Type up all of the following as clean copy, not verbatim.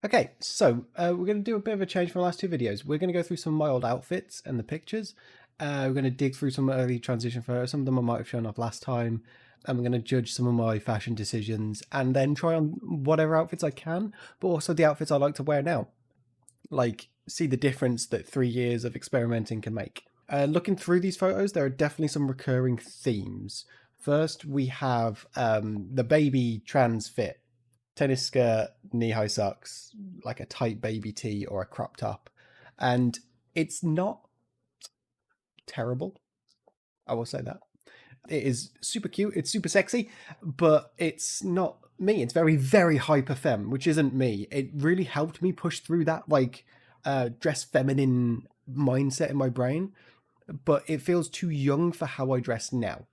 Okay, so we're going to do a bit of a change from the last two videos. We're going to go through some of my old outfits and the pictures. We're going to dig through some early transition photos. Some of them I might have shown off last time. And we're going to judge some of my fashion decisions and then try on whatever outfits I can, but also the outfits I like to wear now. Like, see the difference that 3 years of experimenting can make. Looking through these photos, there are definitely some recurring themes. First, we have the baby trans fit. Tennis skirt, knee-high socks, like a tight baby tee or a crop top. And it's not terrible. I will say that. It is super cute. It's super sexy, but it's not me. It's very, very hyper femme, which isn't me. It really helped me push through that, like, dress feminine mindset in my brain, but it feels too young for how I dress now.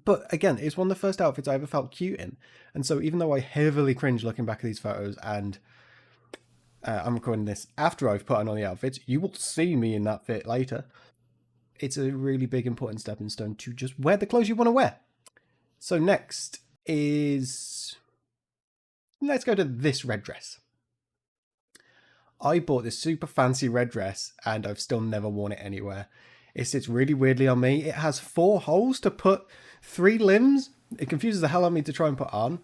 But again, it's one of the first outfits I ever felt cute in. And so even though I heavily cringe looking back at these photos, and I'm recording this after I've put on all the outfits, you will see me in that fit later. It's a really big, important stepping stone to just wear the clothes you want to wear. So next is... let's go to this red dress. I bought this super fancy red dress and I've still never worn it anywhere. It sits really weirdly on me. It has 4 holes to put 3 limbs. It confuses the hell out of me to try and put on.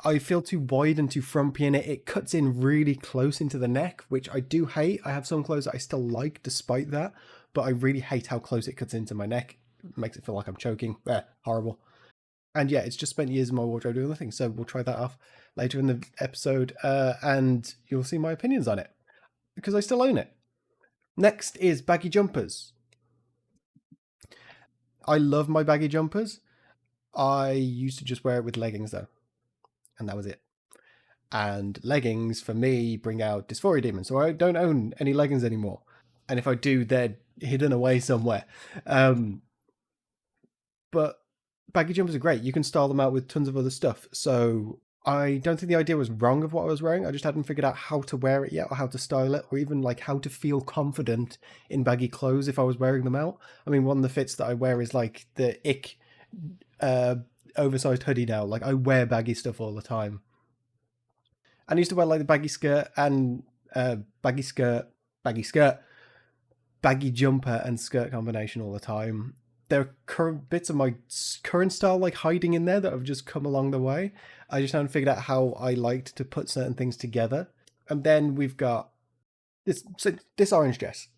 I feel too wide and too frumpy in it. It cuts in really close into the neck, which I do hate. I have some clothes that I still like despite that, but I really hate how close it cuts into my neck. It makes it feel like I'm choking. Horrible. And yeah, it's just spent years in my wardrobe doing nothing, so we'll try that off later in the episode, and you'll see my opinions on it, because I still own it. Next is baggy jumpers. I love my baggy jumpers. I used to just wear it with leggings though, and that was it. And leggings for me bring out dysphoria demons, so I don't own any leggings anymore. And if I do, they're hidden away somewhere. But baggy jumpers are great. You can style them out with tons of other stuff. So I don't think the idea was wrong of what I was wearing. I just hadn't figured out how to wear it yet, or how to style it, or even like how to feel confident in baggy clothes if I was wearing them out. I mean, one of the fits that I wear is like the ick oversized hoodie now. Like I wear baggy stuff all the time. And I used to wear like the baggy skirt and baggy jumper and skirt combination all the time. There are current bits of my current style like hiding in there that have just come along the way. I just haven't figured out how I liked to put certain things together. And then we've got this orange dress.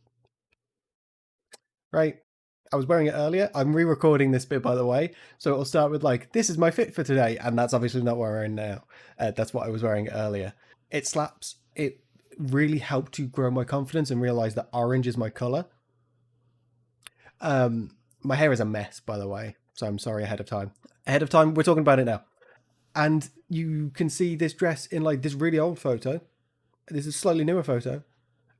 Right? I was wearing it earlier. I'm re-recording this bit, by the way. So it'll start with like, this is my fit for today. And that's obviously not what I'm wearing now. That's what I was wearing earlier. It slaps. It really helped to grow my confidence and realize that orange is my color. My hair is a mess, by the way, so I'm sorry ahead of time. Ahead of time, we're talking about it now. And you can see this dress in like this really old photo. This is a slightly newer photo.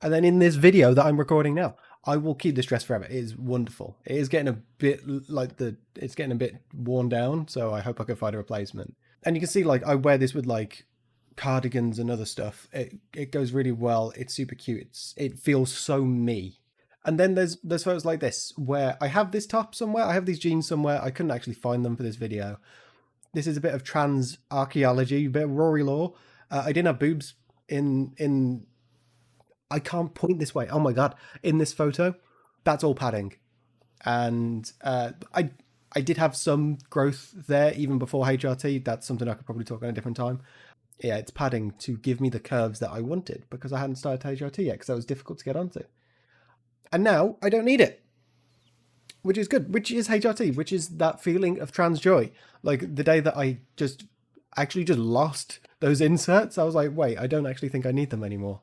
And then in this video that I'm recording now, I will keep this dress forever. It is wonderful. It is getting a bit like it's getting a bit worn down, so I hope I can find a replacement. And you can see like I wear this with like cardigans and other stuff. It goes really well. It's super cute. It feels so me. And then there's photos like this where I have this top somewhere. I have these jeans somewhere. I couldn't actually find them for this video. This is a bit of trans archaeology, a bit of Rory Law. I didn't have boobs in. I can't point this way. Oh my god! In this photo, that's all padding, and I did have some growth there even before HRT. That's something I could probably talk on a different time. Yeah, it's padding to give me the curves that I wanted because I hadn't started HRT yet because that was difficult to get onto. And now I don't need it, which is good, which is HRT, which is that feeling of trans joy. Like the day that I just lost those inserts, I was like, wait, I don't actually think I need them anymore.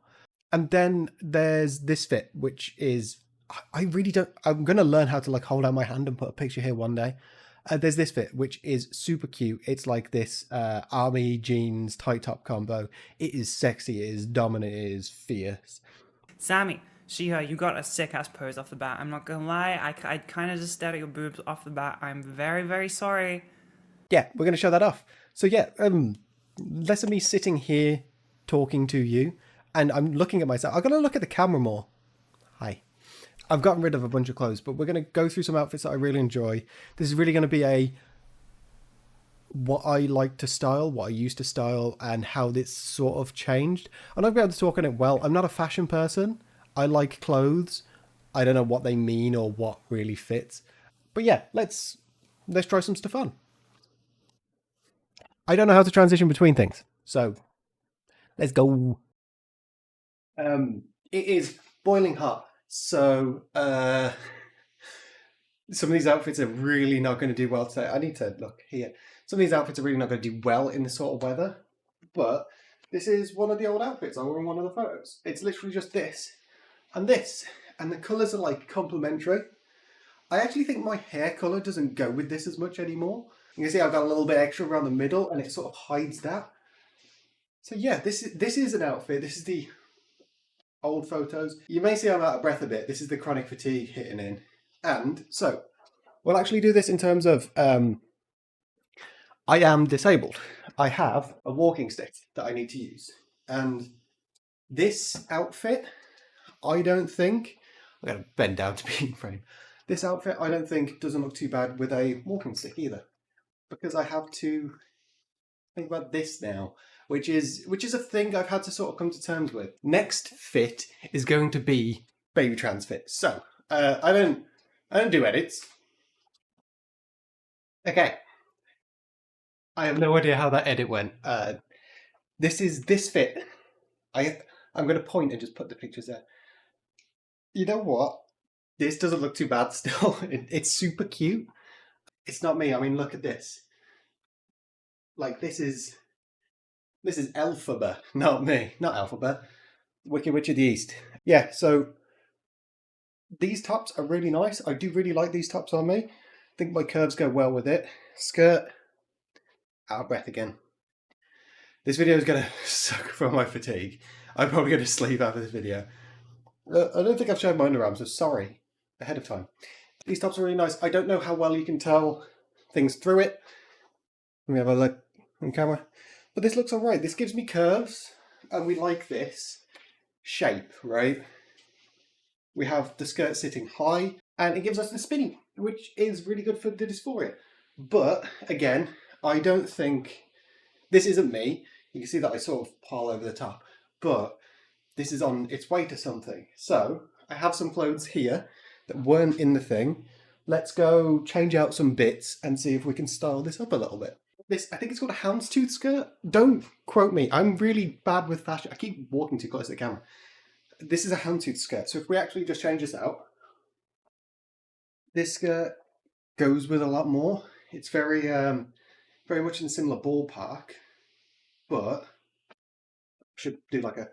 And then there's this fit, which is, I really don't, I'm going to learn how to like hold out my hand and put a picture here one day. There's this fit, which is super cute. It's like this army jeans tight top combo. It is sexy, it is dominant, it is fierce. Sammy, you got a sick-ass pose off the bat. I'm not gonna lie, I kind of just stared at your boobs off the bat. I'm very, very sorry. Yeah, we're going to show that off. So yeah, less of me sitting here talking to you, and I'm looking at myself. I'm going to look at the camera more. Hi. I've gotten rid of a bunch of clothes, but we're going to go through some outfits that I really enjoy. This is really going to be a what I like to style, what I used to style, and how this sort of changed. I'm not going to be able to talk on it well. I'm not a fashion person. I like clothes. I don't know what they mean or what really fits. But yeah, let's try some stuff on. I don't know how to transition between things. So let's go. It is boiling hot. So some of these outfits are really not going to do well today. I need to look here. Some of these outfits are really not going to do well in this sort of weather. But this is one of the old outfits I wore in one of the photos. It's literally just this and this. And the colours are like complementary. I actually think my hair colour doesn't go with this as much anymore. You can see I've got a little bit extra around the middle and it sort of hides that. So yeah, this is an outfit. This is the old photos. You may see I'm out of breath a bit. This is the chronic fatigue hitting in. And so we'll actually do this in terms of I am disabled. I have a walking stick that I need to use. And this outfit, I don't think, I'm going to bend down to be in frame. This outfit, I don't think, doesn't look too bad with a walking stick either. Because I have to think about this now, which is a thing I've had to sort of come to terms with. Next fit is going to be baby trans fit. So, I don't do edits. Okay. I have no idea how that edit went. This fit. I'm going to point and just put the pictures there. You know what? This doesn't look too bad still. It's super cute. It's not me. I mean, look at this. Like, this is Elphaba, not me. Not Alphaba. Wicked Witch of the East. Yeah, so these tops are really nice. I do really like these tops on me. I think my curves go well with it. Skirt. Out of breath again. This video is going to suck from my fatigue. I'm probably going to sleep after this video. I don't think I've shown my underarms, so sorry ahead of time. These tops are really nice. I don't know how well you can tell things through it. Let me have a look on camera. But this looks alright. This gives me curves, and we like this shape, right? We have the skirt sitting high, and it gives us the spinny, which is really good for the dysphoria. But, again, I don't think... This isn't me. You can see that I sort of pile over the top. But this is on its way to something. So, I have some clothes here that weren't in the thing. Let's go change out some bits and see if we can style this up a little bit. I think it's called a houndstooth skirt. Don't quote me. I'm really bad with fashion. I keep walking too close to the camera. This is a houndstooth skirt. So if we actually just change this out, this skirt goes with a lot more. It's very much in a similar ballpark, but I should do like a...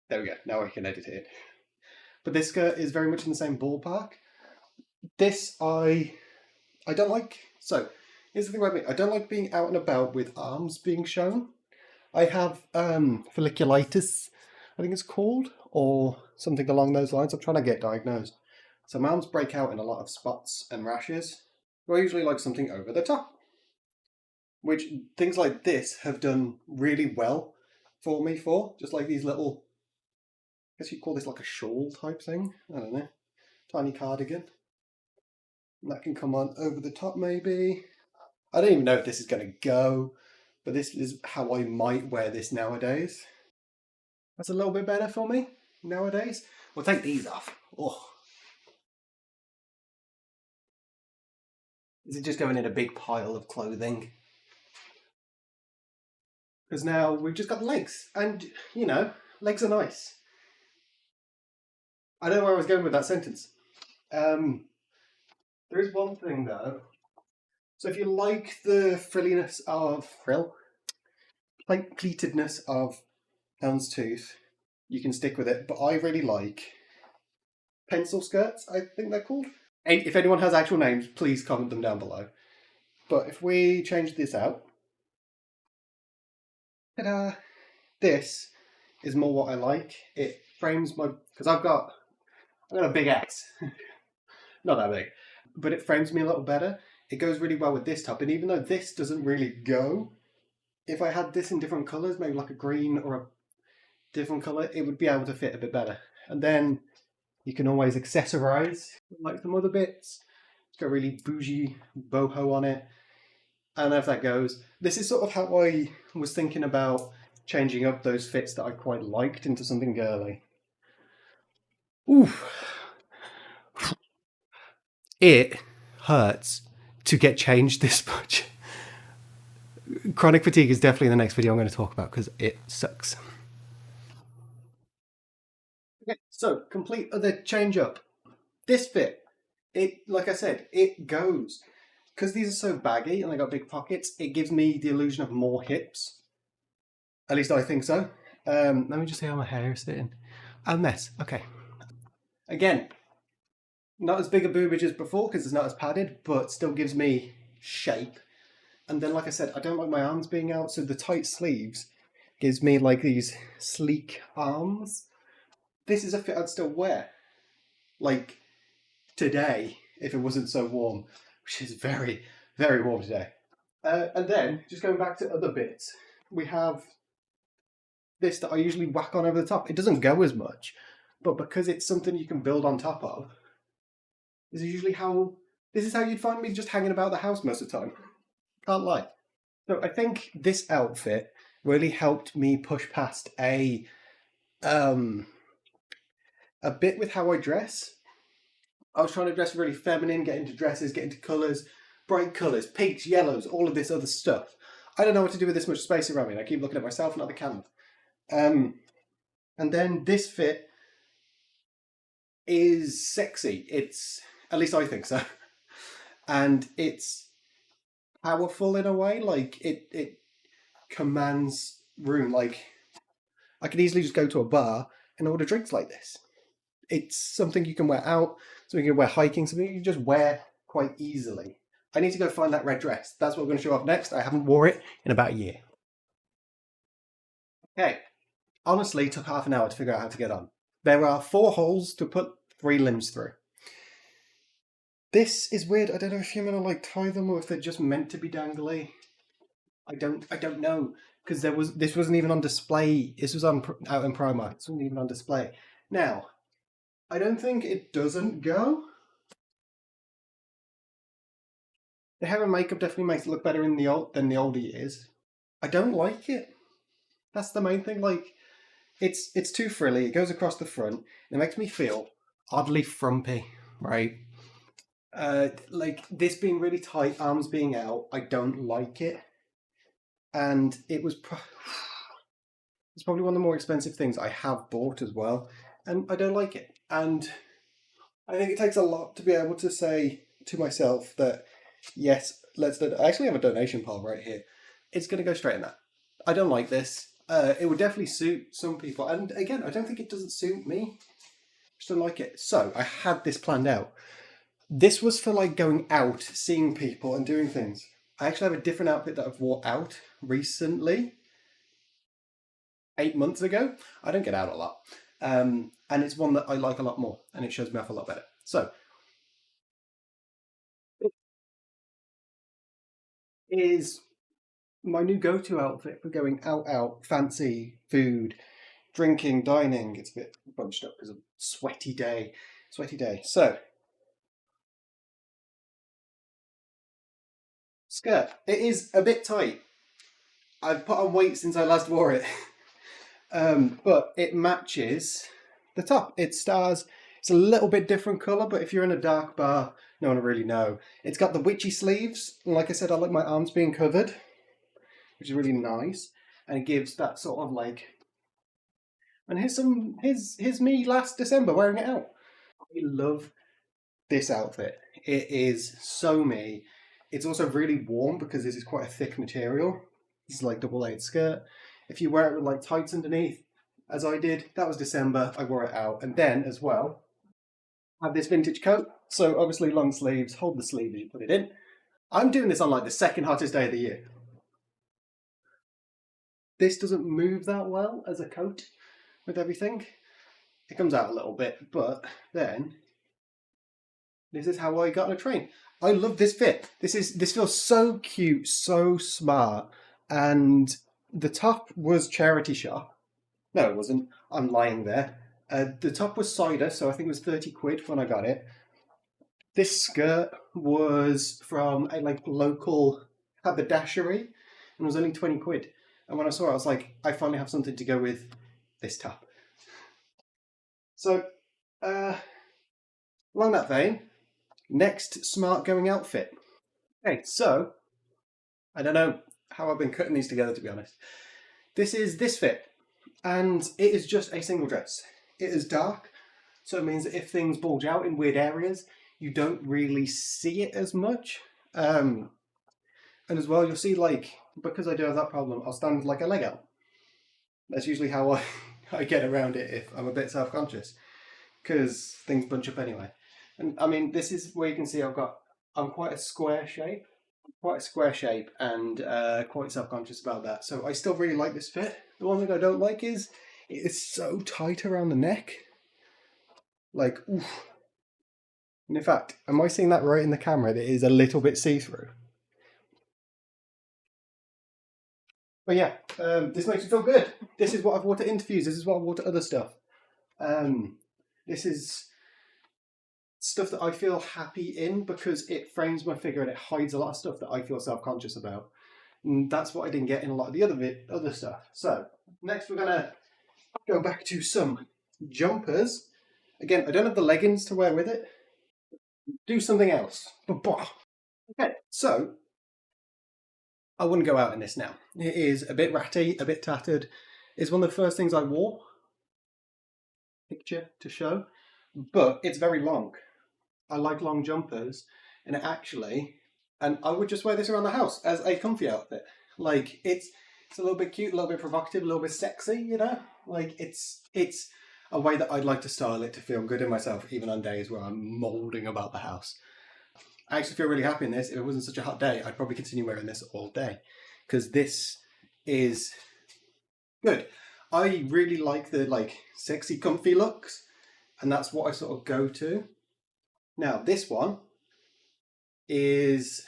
There we go. Now I can edit it. But this skirt is very much in the same ballpark. This I don't like. So here's the thing about me. I don't like being out and about with arms being shown. I have folliculitis, I think it's called, or something along those lines. I'm trying to get diagnosed. So my arms break out in a lot of spots and rashes. So I usually like something over the top, which things like this have done really well for me for. Just like these little, I guess you'd call this like a shawl type thing. I don't know. Tiny cardigan. And that can come on over the top maybe. I don't even know if this is going to go, but this is how I might wear this nowadays. That's a little bit better for me nowadays. We'll take these off. Oh. Is it just going in a big pile of clothing? Because now we've just got legs, and you know, legs are nice. I don't know where I was going with that sentence. There is one thing though. So if you like the frilliness of pleatedness of houndstooth, you can stick with it. But I really like pencil skirts, I think they're called. If anyone has actual names, please comment them down below. But if we change this out, ta-da! This is more what I like. It frames my... Because I've got a big axe. Not that big. But it frames me a little better. It goes really well with this top. And even though this doesn't really go, if I had this in different colours, maybe like a green or a different colour, it would be able to fit a bit better. And then you can always accessorise like some other bits. It's got a really bougie boho on it. I don't know if that goes. This is sort of how I was thinking about changing up those fits that I quite liked into something girly. Oof. It hurts to get changed this much. Chronic fatigue is definitely the next video I'm going to talk about because it sucks. Okay, so complete other change up. This fit, like I said, it goes. Because these are so baggy and they got big pockets, it gives me the illusion of more hips. At least I think so. Let me just see how my hair is sitting. A mess. Okay. Again, not as big a boobage as before because it's not as padded, but still gives me shape. And then, like I said, I don't like my arms being out, so the tight sleeves gives me like these sleek arms. This is a fit I'd still wear, like today, if it wasn't so warm, which is very, very warm today. And then, just going back to other bits, we have this that I usually whack on over the top. It doesn't go as much, but because it's something you can build on top of, this is how you'd find me just hanging about the house most of the time. Can't lie. So I think this outfit really helped me push past a bit with how I dress. I was trying to dress really feminine, get into dresses, get into colours, bright colours, pinks, yellows, all of this other stuff. I don't know what to do with this much space around me, and I keep looking at myself, not the camera. And then this fit is sexy. It's, at least I think so. And it's powerful in a way, like it commands room. Like I could easily just go to a bar and order drinks like this. It's something you can wear out, something you can wear hiking, something you can just wear quite easily. I need to go find that red dress. That's what we're going to show off next. I haven't wore it in about a year. Okay, honestly, took half an hour to figure out how to get on. There are 4 holes to put 3 limbs through. This is weird. I don't know if you're gonna like tie them or if they're just meant to be dangly. I don't know because this wasn't even on display. This was out in Primark. This wasn't even on display. Now, I don't think it doesn't go. The hair and makeup definitely makes it look better than the older years. I don't like it. That's the main thing. Like, it's too frilly. It goes across the front. It makes me feel oddly frumpy, right? Like this being really tight, arms being out. I don't like it, and it's probably one of the more expensive things I have bought as well, and I don't like it. And I think it takes a lot to be able to say to myself that yes, let's do. I actually have a donation pile right here. It's going to go straight in that. I don't like this. It would definitely suit some people, and again, I don't think it doesn't suit me. I just don't like it. So I had this planned out. This was for like going out, seeing people and doing things. I actually have a different outfit that I've wore out recently. 8 months ago. I don't get out a lot. And it's one that I like a lot more and it shows me off a lot better. So, it is my new go-to outfit for going out, fancy, food, drinking, dining. It's a bit bunched up because of sweaty day. So, skirt. It is a bit tight. I've put on weight since I last wore it. But it matches the top. It stars. It's a little bit different colour, but if you're in a dark bar, no one will really know. It's got the witchy sleeves. And like I said, I like my arms being covered, which is really nice. And it gives that sort of like... And here's me last December wearing it out. I love this outfit. It is so me. It's also really warm because this is quite a thick material. This is like double-layered skirt. If you wear it with like tights underneath, as I did, that was December, I wore it out. And then as well, I have this vintage coat. So obviously long sleeves, hold the sleeve as you put it in. I'm doing this on like the second hottest day of the year. This doesn't move that well as a coat with everything. It comes out a little bit, but then this is how I got on a train. I love this fit. This feels so cute, so smart, and the top was charity shop. No, it wasn't. I'm lying there. The top was cider, so I think it was 30 quid when I got it. This skirt was from a like local had the dashery and was only 20 quid. And when I saw it, I was like, I finally have something to go with this top. So, along that vein, next smart going outfit. Okay, so, I don't know how I've been cutting these together, to be honest. This is this fit, and it is just a single dress. It is dark, so it means that if things bulge out in weird areas, you don't really see it as much. And as well, you'll see, like, because I do have that problem, I'll stand like a leg out. That's usually how I get around it if I'm a bit self-conscious, because things bunch up anyway. And I mean, this is where you can see I'm quite a square shape. And quite self-conscious about that. So I still really like this fit. The one thing I don't like is it is so tight around the neck. Like, oof. And in fact, am I seeing that right in the camera? That it is a little bit see-through. But yeah, this makes me feel good. This is what I've wore to interviews. This is what I've wore to other stuff. This is stuff that I feel happy in because it frames my figure and it hides a lot of stuff that I feel self-conscious about. And that's what I didn't get in a lot of the other stuff. So next we're gonna go back to some jumpers. Again, I don't have the leggings to wear with it. Do something else. Okay, so I wouldn't go out in this now. It is a bit ratty, a bit tattered. It's one of the first things I wore. Picture to show. But it's very long. I like long jumpers, and and I would just wear this around the house as a comfy outfit. Like, it's a little bit cute, a little bit provocative, a little bit sexy, you know? Like, it's a way that I'd like to style it to feel good in myself, even on days where I'm moulding about the house. I actually feel really happy in this. If it wasn't such a hot day, I'd probably continue wearing this all day, because this is good. I really like the, like, sexy, comfy looks, and that's what I sort of go to. Now, this one is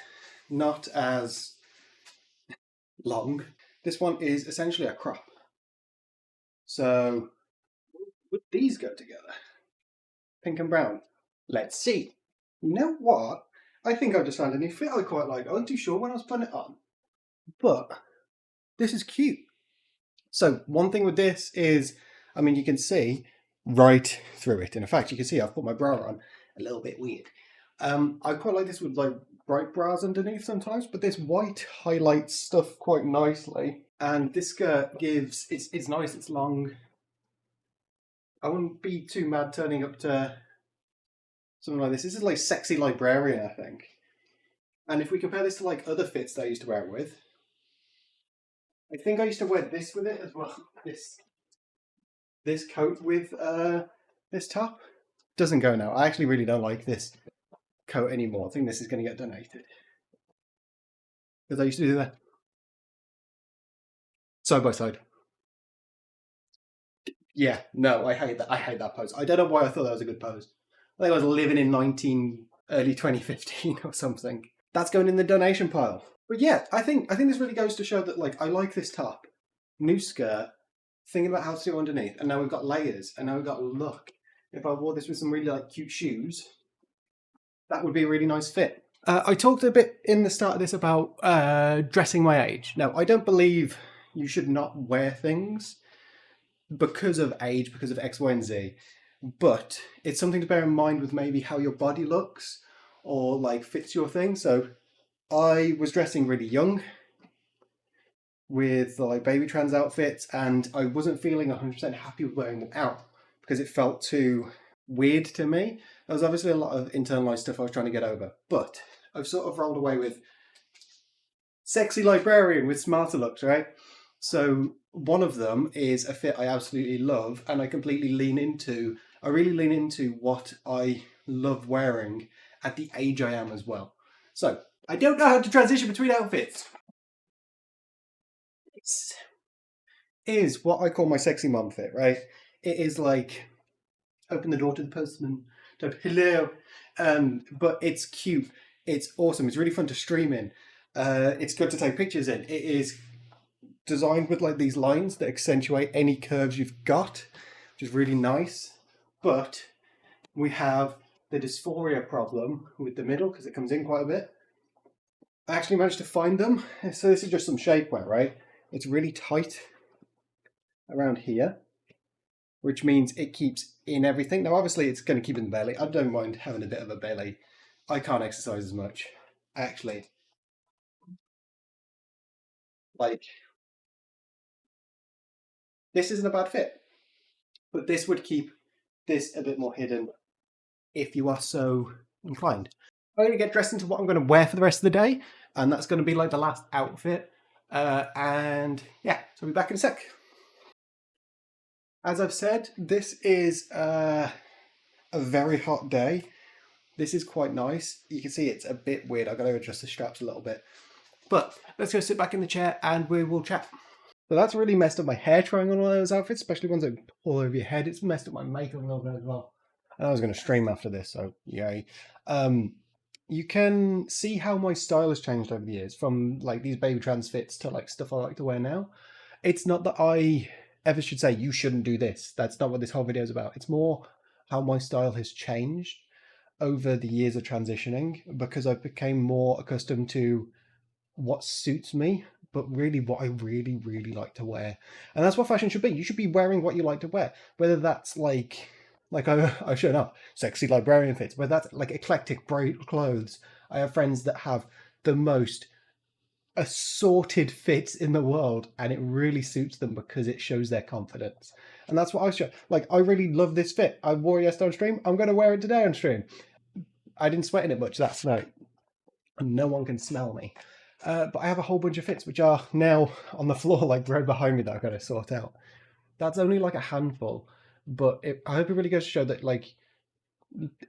not as long. This one is essentially a crop. So, would these go together? Pink and brown. Let's see. You know what? I think I've just found a new fit I quite like. I wasn't too sure when I was putting it on. But this is cute. So, one thing with this is, I mean, you can see right through it. And in fact, you can see I've put my bra on a little bit weird. I quite like this with like bright bras underneath sometimes, but this white highlights stuff quite nicely. And this skirt gives, it's nice, it's long. I wouldn't be too mad turning up to something like this. This is like sexy librarian, I think. And if we compare this to like other fits that I used to wear it with, I think I used to wear this with it as well. This coat with this top. Doesn't go now. I actually really don't like this coat anymore. I think this is going to get donated. Because I used to do that side by side. Yeah, no, I hate that. I hate that pose. I don't know why I thought that was a good pose. I think I was living in early 2015 or something. That's going in the donation pile. But yeah, I think this really goes to show that, like, I like this top, new skirt, thinking about how to do underneath, and now we've got layers, and now we've got look. If I wore this with some really like cute shoes, that would be a really nice fit. I talked a bit in the start of this about dressing my age. Now, I don't believe you should not wear things because of age, because of X, Y, and Z. But it's something to bear in mind with maybe how your body looks or like fits your thing. So I was dressing really young with like baby trans outfits, and I wasn't feeling 100% happy with wearing them out because it felt too weird to me. There was obviously a lot of internalized stuff I was trying to get over, but I've sort of rolled away with sexy librarian with smarter looks, right? So one of them is a fit I absolutely love, and I completely lean into. I really lean into what I love wearing at the age I am as well. So I don't know how to transition between outfits. This is what I call my sexy mum fit, right? It is like open the door to the postman type hello, but it's cute. It's awesome. It's really fun to stream in. It's good to take pictures in. It is designed with like these lines that accentuate any curves you've got, which is really nice. But we have the dysphoria problem with the middle because it comes in quite a bit. I actually managed to find them. So this is just some shapewear, right? It's really tight around here, which means it keeps in everything. Now, obviously, it's going to keep in the belly. I don't mind having a bit of a belly. I can't exercise as much. Actually, like, this isn't a bad fit, but this would keep this a bit more hidden if you are so inclined. I'm going to get dressed into what I'm going to wear for the rest of the day, and that's going to be like the last outfit. And yeah, so I'll be back in a sec. As I've said, this is a very hot day. This is quite nice. You can see it's a bit weird. I've got to adjust the straps a little bit. But let's go sit back in the chair and we will chat. So that's really messed up my hair trying on one of those outfits, especially ones that pull over your head. It's messed up my makeup a little bit as well. And I was going to stream after this, so yay. You can see how my style has changed over the years, from like these baby trans fits to like stuff I like to wear now. It's not that I ever should say you shouldn't do this. That's not what this whole video is about. It's more how my style has changed over the years of transitioning, because I became more accustomed to what suits me, but really what I really like to wear. And that's what fashion should be. You should be wearing what you like to wear, whether that's like I've shown up sexy librarian fits, whether that's like eclectic bright clothes. I have friends that have the most assorted fits in the world, and it really suits them because it shows their confidence. And that's what I show. Like, I really love this fit. I wore it yesterday on stream. I'm going to wear it today on stream. I didn't sweat in it much that night. No one can smell me. But I have a whole bunch of fits which are now on the floor, like right behind me, that I've got to sort out. That's only like a handful, but I hope it really goes to show that, like,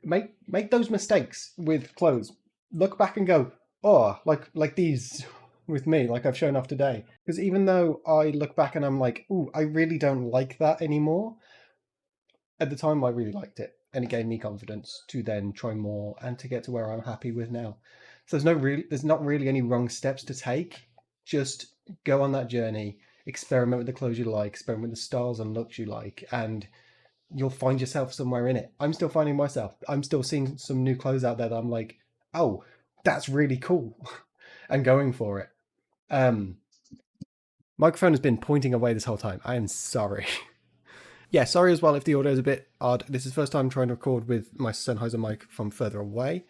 make those mistakes with clothes. Look back and go, oh, like these with me, like I've shown off today. Because even though I look back and I'm like, ooh, I really don't like that anymore, at the time I really liked it, and it gave me confidence to then try more and to get to where I'm happy with now. So there's not really any wrong steps to take. Just go on that journey, experiment with the clothes you like, experiment with the styles and looks you like, and you'll find yourself somewhere in it. I'm still finding myself. I'm still seeing some new clothes out there that I'm like, oh, that's really cool, and going for it. Microphone has been pointing away this whole time. I am sorry. Yeah, sorry as well if the audio is a bit odd. This is the first time trying to record with my Sennheiser mic from further away,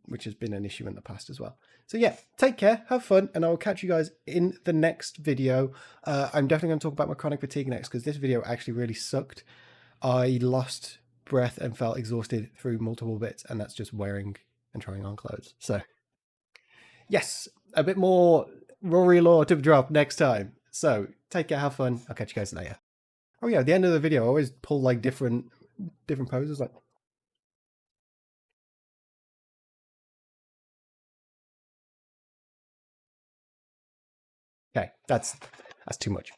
which has been an issue in the past as well. So yeah, take care, have fun, and I will catch you guys in the next video. I'm definitely going to talk about my chronic fatigue next, because this video actually really sucked. I lost breath and felt exhausted through multiple bits, and that's just wearing and trying on clothes. So yes, a bit more Rory Law to drop next time. So take care, have fun. I'll catch you guys later. Oh yeah, at the end of the video, I always pull like different poses. Like, okay, that's too much.